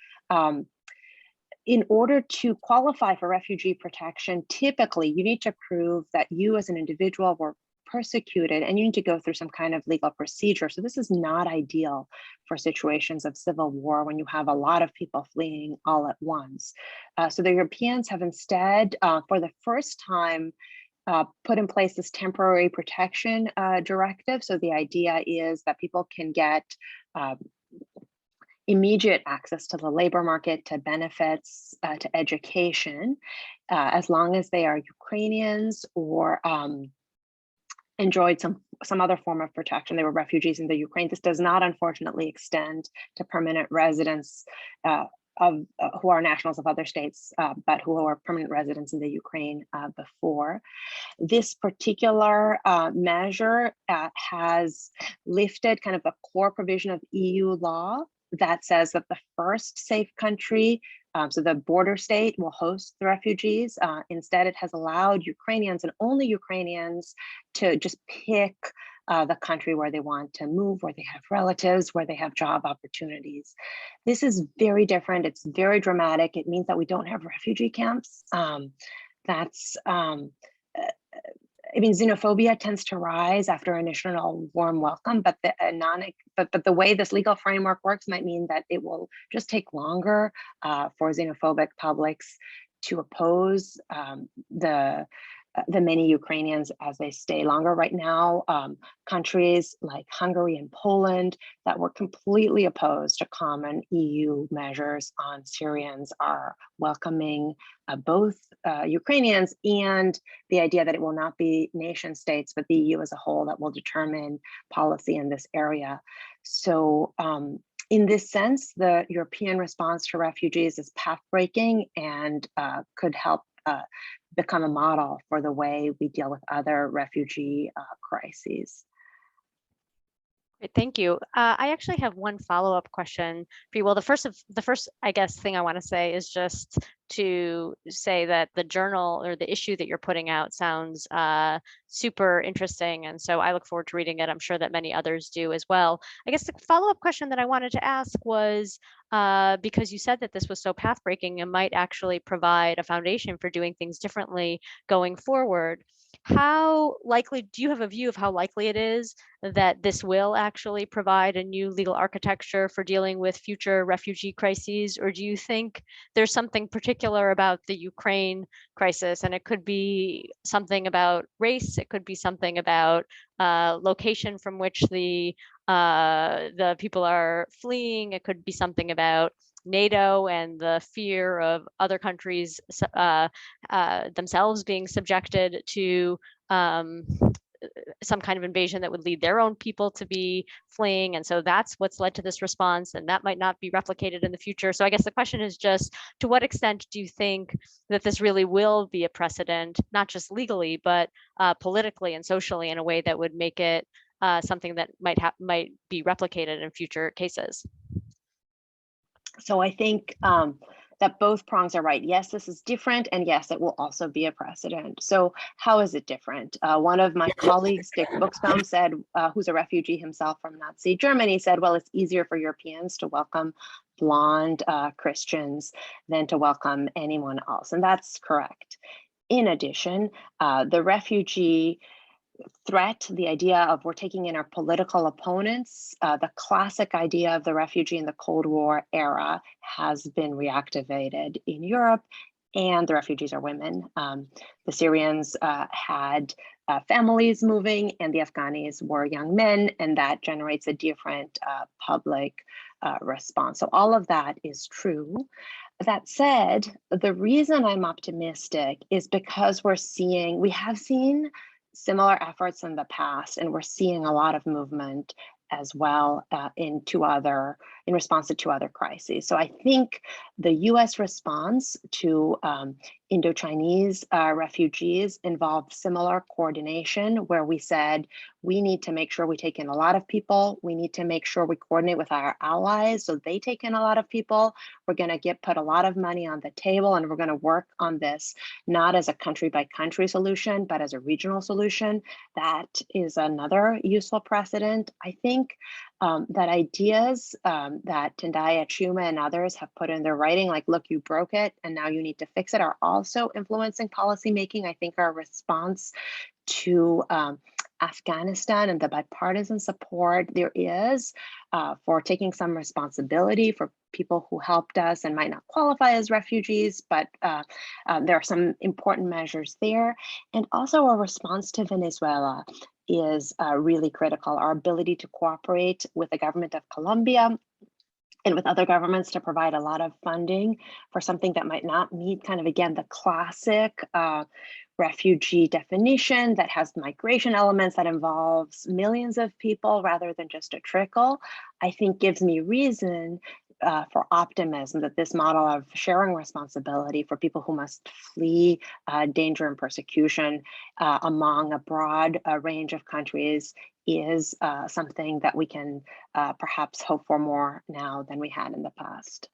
in order to qualify for refugee protection, typically you need to prove that you as an individual were persecuted and you need to go through some kind of legal procedure. So this is not ideal for situations of civil war when you have a lot of people fleeing all at once. So the Europeans have instead, for the first time, put in place this temporary protection directive. So the idea is that people can get immediate access to the labor market, to benefits, to education, as long as they are Ukrainians or enjoyed some other form of protection. They were refugees in the Ukraine. This does not, unfortunately, extend to permanent residents who are nationals of other states, but who are permanent residents in the Ukraine before. This particular measure has lifted kind of a core provision of EU law that says that the first safe country, so the border state, will host the refugees. Instead, it has allowed Ukrainians and only Ukrainians to just pick the country where they want to move, where they have relatives, where they have job opportunities. This is very different. It's very dramatic. It means that we don't have refugee camps. I mean, xenophobia tends to rise after initial warm welcome, but the way this legal framework works might mean that it will just take longer for xenophobic publics to oppose the many Ukrainians as they stay longer. Right now, countries like Hungary and Poland that were completely opposed to common EU measures on Syrians are welcoming both Ukrainians and the idea that it will not be nation states, but the EU as a whole that will determine policy in this area. So in this sense, the European response to refugees is path-breaking and could help become a model for the way we deal with other refugee crises. Great, thank you. I actually have one follow-up question for you. Well, the first, I guess, thing I want to say is just to say that the journal or the issue that you're putting out sounds super interesting. And so I look forward to reading it. I'm sure that many others do as well. I guess the follow-up question that I wanted to ask was, because you said that this was so path-breaking and might actually provide a foundation for doing things differently going forward. How likely, do you have a view of how likely it is that this will actually provide a new legal architecture for dealing with future refugee crises? Or do you think there's something particular about the Ukraine crisis, and it could be something about race, it could be something about location from which the people are fleeing, it could be something about NATO and the fear of other countries themselves being subjected to some kind of invasion that would lead their own people to be fleeing. And so that's what's led to this response, and that might not be replicated in the future. So I guess the question is just, to what extent do you think that this really will be a precedent, not just legally, but politically and socially, in a way that would make it something that might be replicated in future cases? So I think that both prongs are right. Yes, this is different, and yes, it will also be a precedent. So how is it different? One of my colleagues, Dick Buxbaum, said, who's a refugee himself from Nazi Germany, said, well, it's easier for Europeans to welcome blonde Christians than to welcome anyone else. And that's correct. In addition, the refugee threat, the idea of we're taking in our political opponents, the classic idea of the refugee in the Cold War era has been reactivated in Europe, and the refugees are women. The Syrians had families moving, and the Afghanis were young men, and that generates a different public response. So all of that is true. That said, the reason I'm optimistic is because we have seen similar efforts in the past, and we're seeing a lot of movement as well in response to two other crises. So I think the US response to Indo-Chinese refugees involved similar coordination, where we said, we need to make sure we take in a lot of people. We need to make sure we coordinate with our allies so they take in a lot of people. We're going to put a lot of money on the table, and we're going to work on this not as a country by country solution, but as a regional solution. That is another useful precedent. I think that ideas that Tendai Achuma and others have put in their writing, like, look, you broke it and now you need to fix it, are also influencing policymaking. I think our response to Afghanistan and the bipartisan support there is for taking some responsibility for people who helped us and might not qualify as refugees, but there are some important measures there. And also our response to Venezuela is really critical. Our ability to cooperate with the government of Colombia and with other governments to provide a lot of funding for something that might not meet kind of, again, the classic refugee definition that has migration elements that involves millions of people rather than just a trickle, I think gives me reason for optimism that this model of sharing responsibility for people who must flee danger and persecution among a broad range of countries is something that we can perhaps hope for more now than we had in the past.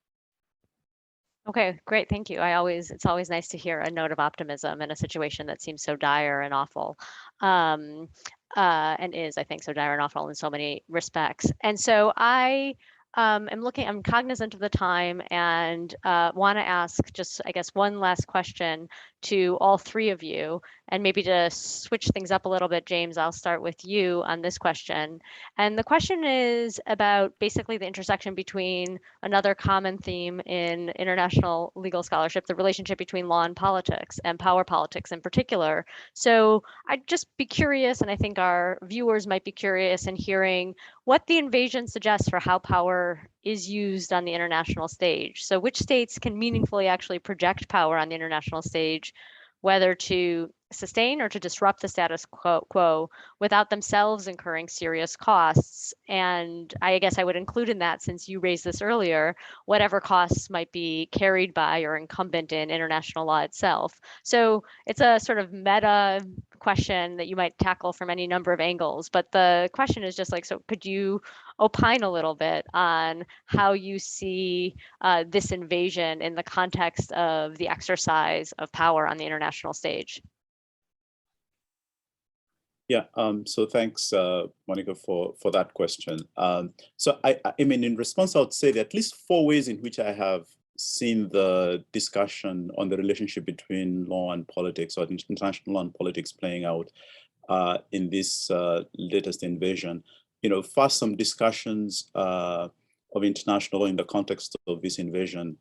Okay, great, thank you. It's always nice to hear a note of optimism in a situation that seems so dire and awful. And is, I think, so dire and awful in so many respects. And so I'm cognizant of the time and want to ask just, I guess, one last question to all three of you, and maybe to switch things up a little bit. James, I'll start with you on this question. And the question is about basically the intersection between another common theme in international legal scholarship, the relationship between law and politics, and power politics in particular. So I'd just be curious, and I think our viewers might be curious in hearing what the invasion suggests for how power is used on the international stage. So which states can meaningfully actually project power on the international stage, whether to sustain or to disrupt the status quo without themselves incurring serious costs. And I guess I would include in that, since you raised this earlier, whatever costs might be carried by or incumbent in international law itself. So it's a sort of meta question that you might tackle from any number of angles. But the question is just like, so could you opine a little bit on how you see this invasion in the context of the exercise of power on the international stage? Yeah, so thanks, Monica, for that question. So I mean, in response, I would say there are at least 4 ways in which I have seen the discussion on the relationship between law and politics, or international law and politics, playing out in this latest invasion. You know, first, some discussions of international law in the context of this invasion,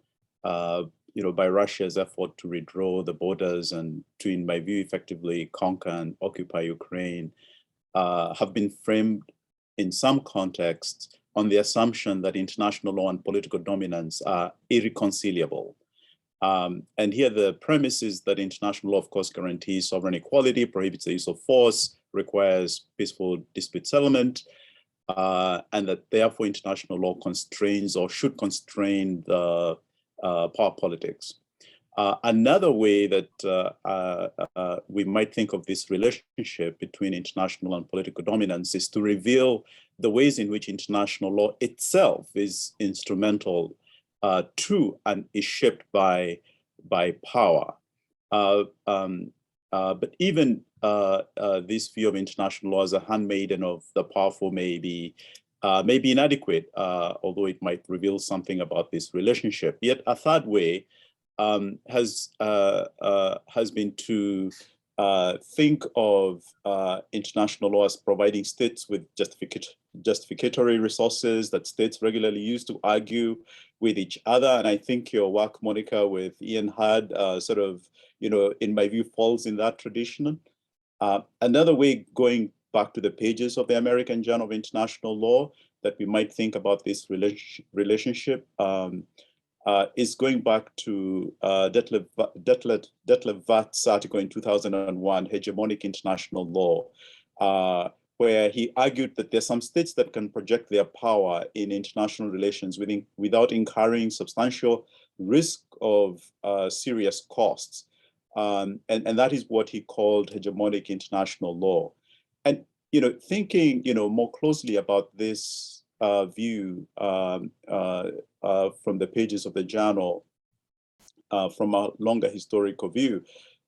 you know, by Russia's effort to redraw the borders and to, in my view, effectively conquer and occupy Ukraine, have been framed in some contexts on the assumption that international law and political dominance are irreconcilable. And here the premise is that international law, of course, guarantees sovereign equality, prohibits the use of force, requires peaceful dispute settlement, and that therefore international law constrains or should constrain the power politics. Another way that we might think of this relationship between international and political dominance is to reveal the ways in which international law itself is instrumental to and is shaped by power. But even this view of international law as a handmaiden of the powerful may be inadequate, although it might reveal something about this relationship. Yet a third way has been to think of international law as providing states with justificatory resources that states regularly use to argue with each other. And I think your work, Monica, with Ian Hard sort of, in my view, falls in that tradition. Another way, going back to the pages of the American Journal of International Law, that we might think about this relationship is going back to Detlef Vatt's article in 2001, Hegemonic International Law, where he argued that there's some states that can project their power in international relations without incurring substantial risk of serious costs. And that is what he called hegemonic international law. And, thinking, more closely about this view from the pages of the journal, from a longer historical view,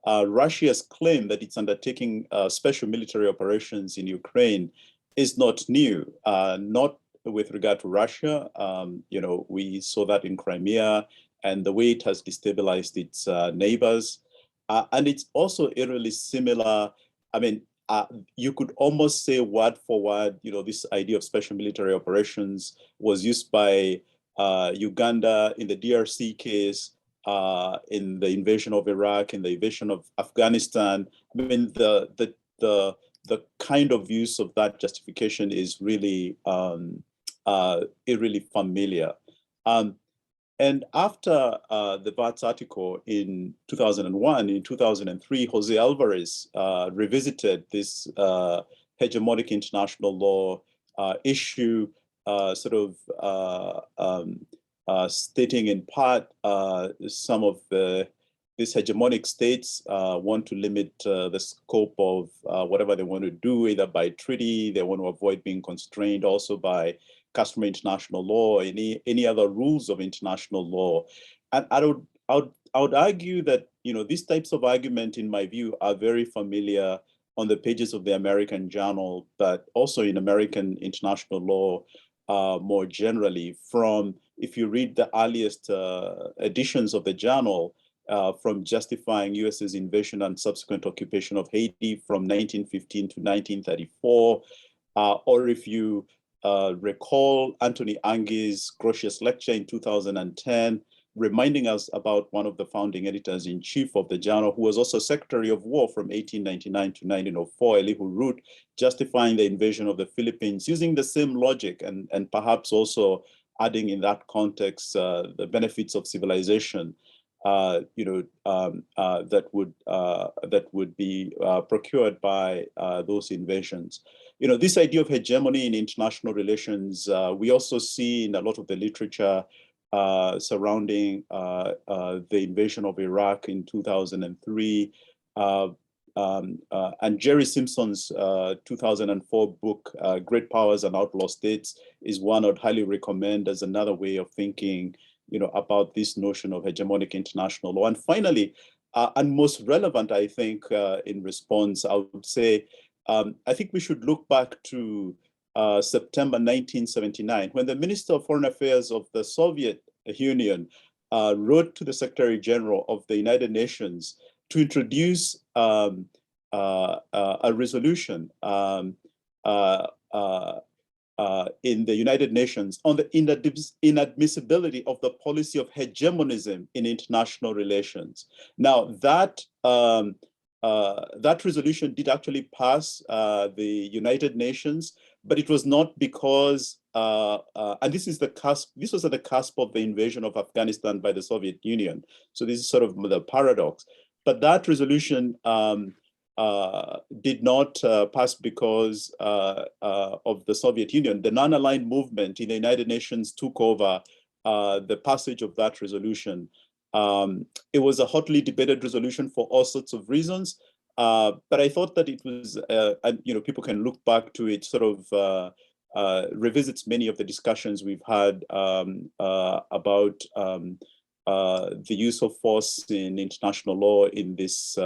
Russia's claim that it's undertaking special military operations in Ukraine is not new, not with regard to Russia. We saw that in Crimea and the way it has destabilized its neighbors. And it's also eerily similar. I mean, you could almost say word for word, this idea of special military operations was used by Uganda in the DRC case, in the invasion of Iraq, in the invasion of Afghanistan. I mean, the kind of use of that justification is really really familiar. And after the Vatt's article in 2001, in 2003, Jose Alvarez revisited this hegemonic international law issue, stating in part some of these hegemonic states want to limit the scope of whatever they want to do, either by treaty, they want to avoid being constrained also by customary international law, any other rules of international law. And I would argue that these types of argument, in my view, are very familiar on the pages of the American Journal, but also in American international law more generally. From, if you read the earliest editions of the journal, from justifying US's invasion and subsequent occupation of Haiti from 1915 to 1934, or if you recall Anthony Angi's gracious lecture in 2010, reminding us about one of the founding editors-in-chief of the journal, who was also Secretary of War from 1899 to 1904, Elihu Root, justifying the invasion of the Philippines using the same logic, and perhaps also adding in that context the benefits of civilization, that would be procured by those invasions. This idea of hegemony in international relations, we also see in a lot of the literature surrounding the invasion of Iraq in 2003, and Jerry Simpson's 2004 book, Great Powers and Outlaw States, is one I'd highly recommend as another way of thinking about this notion of hegemonic international law. And finally, and most relevant, I think, in response, I would say, I think we should look back to September 1979, when the Minister of Foreign Affairs of the Soviet Union wrote to the Secretary General of the United Nations to introduce a resolution in the United Nations on the inadmissibility of the policy of hegemonism in international relations. Now, that resolution did actually pass the United Nations, but it was not because, and this was at the cusp of the invasion of Afghanistan by the Soviet Union. So this is sort of the paradox. But that resolution did not pass because of the Soviet Union. The non-aligned movement in the United Nations took over the passage of that resolution. It was a hotly debated resolution for all sorts of reasons, but I thought that it was, people can look back to it, sort of revisits many of the discussions we've had about the use of force in international law in this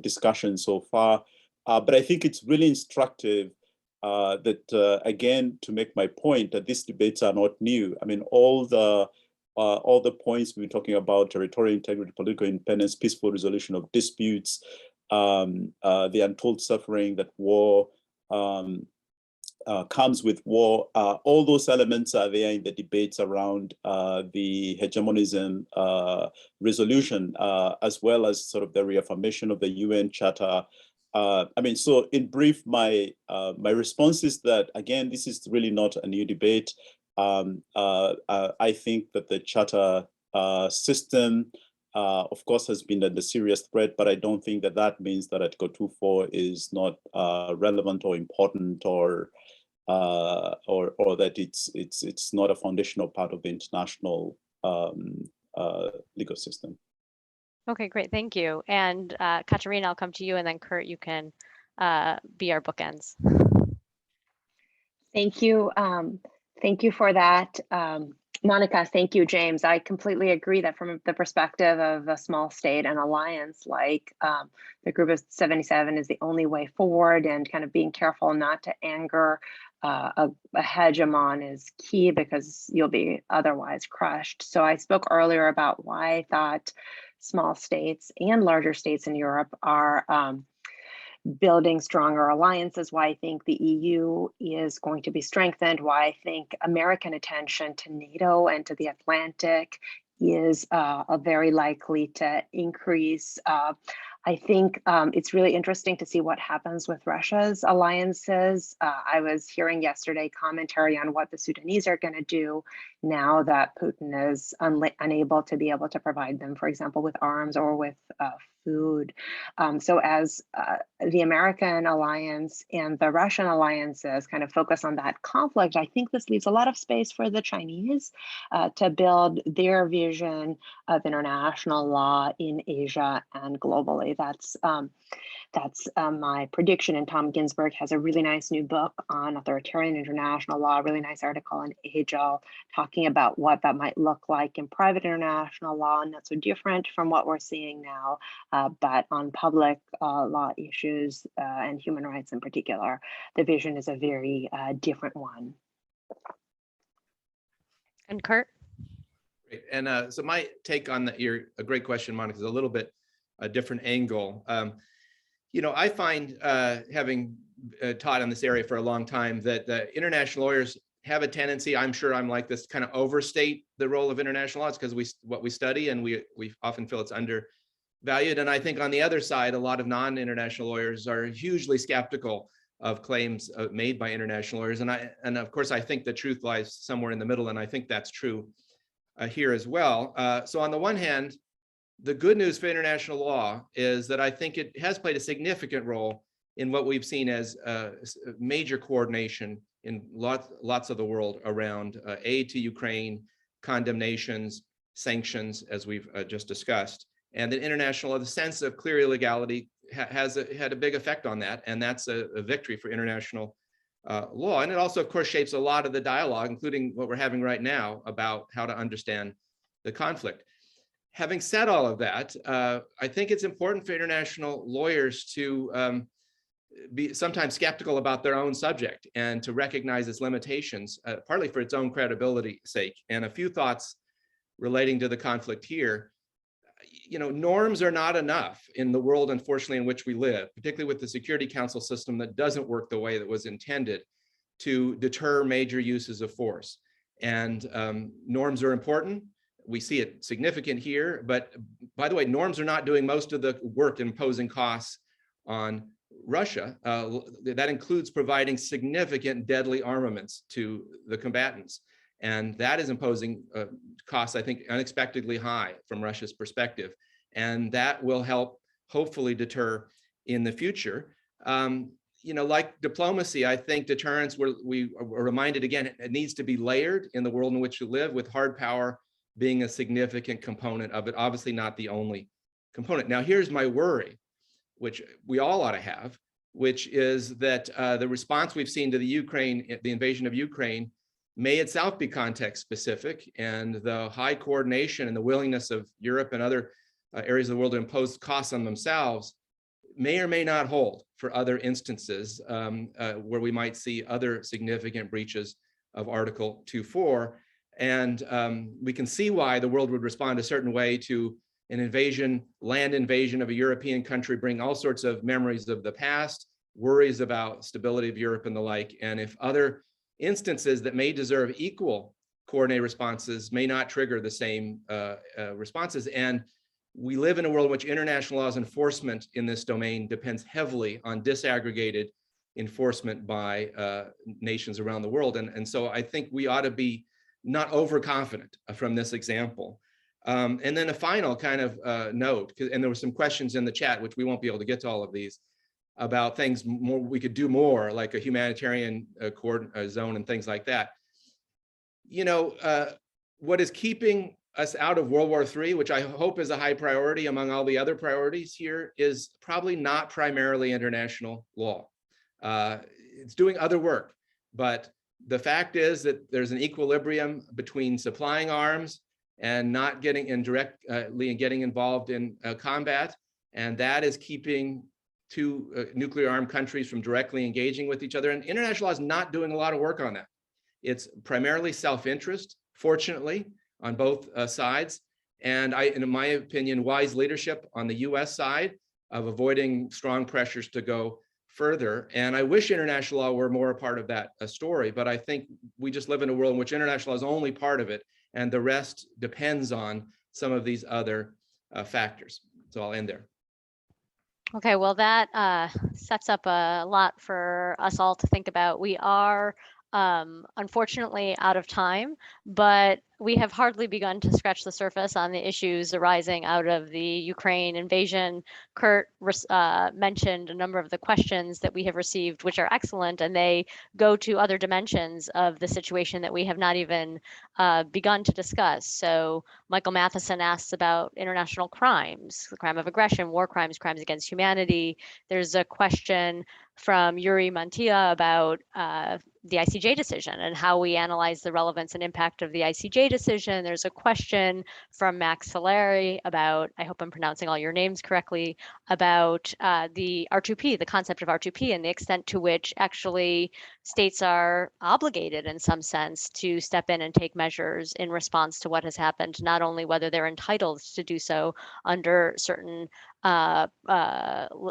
discussion so far. But I think it's really instructive that, again, to make my point, that these debates are not new. I mean, all the points we've been talking about: territorial integrity, political independence, peaceful resolution of disputes, the untold suffering that war comes with war. All those elements are there in the debates around the hegemonism resolution, as well as sort of the reaffirmation of the UN Charter. So in brief, my response is that, again, this is really not a new debate. I think that the Charter system, of course, has been under serious threat, but I don't think that that means that Article 2.4 is not relevant or important, or that it's not a foundational part of the international legal system. Okay, great, thank you. And Katerina, I'll come to you, and then Curt, you can be our bookends. Thank you. Thank you for that. Monica, thank you, James. I completely agree that from the perspective of a small state and alliance like the Group of 77 is the only way forward, and kind of being careful not to anger a hegemon is key, because you'll be otherwise crushed. So I spoke earlier about why I thought small states and larger states in Europe are building stronger alliances, why I think the EU is going to be strengthened, why I think American attention to NATO and to the Atlantic is very likely to increase. I think it's really interesting to see what happens with Russia's alliances. I was hearing yesterday commentary on what the Sudanese are going to do now that Putin is unable to be able to provide them, for example, with arms or with food. So as the American alliance and the Russian alliances kind of focus on that conflict, I think this leaves a lot of space for the Chinese to build their vision of international law in Asia and globally. That's my prediction. And Tom Ginsburg has a really nice new book on authoritarian international law, a really nice article in AJIL talking about what that might look like in private international law, not so different from what we're seeing now, but on public law issues and human rights in particular, the vision is a very different one. And Curt? Great. And so my take on a great question, Monica, is a little bit a different angle. I find, having taught in this area for a long time, that the international lawyers have a tendency, I'm sure I'm like this, kind of overstate the role of international law. It's because what we study, and we often feel it's undervalued. And I think on the other side, a lot of non-international lawyers are hugely skeptical of claims made by international lawyers. And of course, I think the truth lies somewhere in the middle, and I think that's true here as well. So on the one hand, the good news for international law is that I think it has played a significant role in what we've seen as major coordination in lots of the world around aid to Ukraine, condemnations, sanctions, as we've just discussed. And that international law, the sense of clear illegality, has had a big effect on that, and that's a victory for international law. And it also, of course, shapes a lot of the dialogue, including what we're having right now about how to understand the conflict. Having said all of that, I think it's important for international lawyers to be sometimes skeptical about their own subject and to recognize its limitations, partly for its own credibility's sake. And a few thoughts relating to the conflict here. Norms are not enough in the world, unfortunately, in which we live, particularly with the Security Council system that doesn't work the way that was intended to deter major uses of force. And norms are important. We see it significant here, but by the way, norms are not doing most of the work imposing costs on Russia. That includes providing significant deadly armaments to the combatants. And that is imposing costs, I think, unexpectedly high from Russia's perspective. And that will help hopefully deter in the future. Like diplomacy, I think deterrence, we are reminded again, it needs to be layered in the world in which we live, with hard power being a significant component of it, obviously not the only component. Now, here's my worry, which we all ought to have, which is that the response we've seen to the invasion of Ukraine may itself be context specific, and the high coordination and the willingness of Europe and other areas of the world to impose costs on themselves may or may not hold for other instances where we might see other significant breaches of Article 2.4. And we can see why the world would respond a certain way to an invasion, land invasion of a European country, bring all sorts of memories of the past, worries about stability of Europe and the like. And if other instances that may deserve equal coordinated responses may not trigger the same responses. And we live in a world in which international law's enforcement in this domain depends heavily on disaggregated enforcement by nations around the world. And so I think we ought to be not overconfident from this example. And then a final kind of note, and there were some questions in the chat, which we won't be able to get to all of these, about things more we could do more, like a humanitarian zone and things like that. What is keeping us out of World War III, which I hope is a high priority among all the other priorities here, is probably not primarily international law. It's doing other work, but the fact is that there's an equilibrium between supplying arms and not getting indirectly and getting involved in combat, and that is keeping two nuclear armed countries from directly engaging with each other. And international law is not doing a lot of work on that. It's primarily self-interest, fortunately, on both sides. And in my opinion, wise leadership on the US side of avoiding strong pressures to go further. And I wish international law were more a part of that story, but I think we just live in a world in which international law is only part of it, and the rest depends on some of these other factors. So I'll end there. Okay, well, that sets up a lot for us all to think about. We are unfortunately out of time, but we have hardly begun to scratch the surface on the issues arising out of the Ukraine invasion. Curt mentioned a number of the questions that we have received, which are excellent, and they go to other dimensions of the situation that we have not even begun to discuss. So Michael Matheson asks about international crimes, the crime of aggression, war crimes, crimes against humanity. There's a question from Yuri Mantia about the ICJ decision and how we analyze the relevance and impact of the ICJ decision. There's a question from Max Solari about, I hope I'm pronouncing all your names correctly, about the R2P, the concept of R2P, and the extent to which actually states are obligated in some sense to step in and take measures in response to what has happened, not only whether they're entitled to do so under certain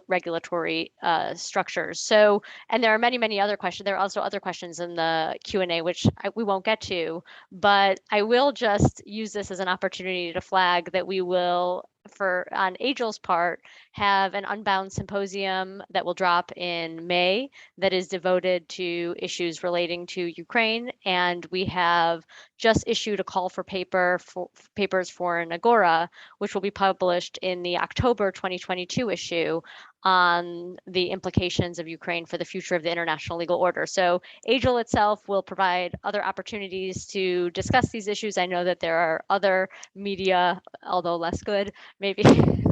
regulatory structures. So, and there are many, many other questions. There are also other questions in the Q&A, which we won't get to, but I will just use this as an opportunity to flag that we will, on AJIL's part, have an Unbound symposium that will drop in May that is devoted to issues relating to Ukraine. And we have just issued a call for papers for an Agora, which will be published in the October 2022 issue on the implications of Ukraine for the future of the international legal order. So AJIL itself will provide other opportunities to discuss these issues. I know that there are other media, although less good, maybe.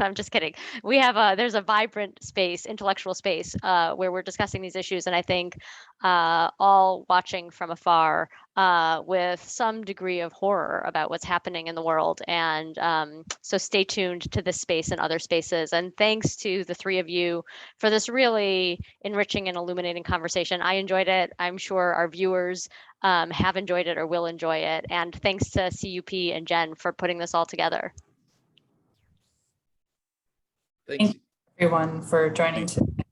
I'm just kidding. We have there's a vibrant space, intellectual space, where we're discussing these issues, and I think all watching from afar with some degree of horror about what's happening in the world. And so stay tuned to this space and other spaces. And thanks to the three of you for this really enriching and illuminating conversation. I enjoyed it. I'm sure our viewers have enjoyed it or will enjoy it. And thanks to CUP and Jen for putting this all together. Thank you everyone for joining today.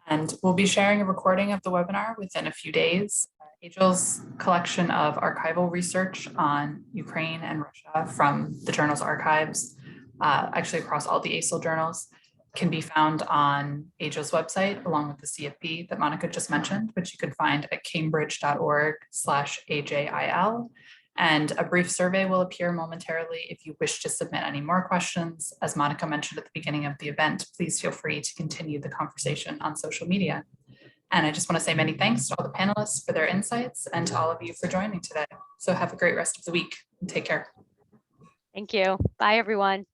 And we'll be sharing a recording of the webinar within a few days. AJIL's collection of archival research on Ukraine and Russia from the journal's archives, actually across all the AJIL journals, can be found on AJIL's website, along with the CFP that Monica just mentioned, which you can find at cambridge.org/AJIL. And a brief survey will appear momentarily if you wish to submit any more questions. As Monica mentioned at the beginning of the event, please feel free to continue the conversation on social media. And I just want to say many thanks to all the panelists for their insights and to all of you for joining today. So have a great rest of the week and take care. Thank you. Bye, everyone.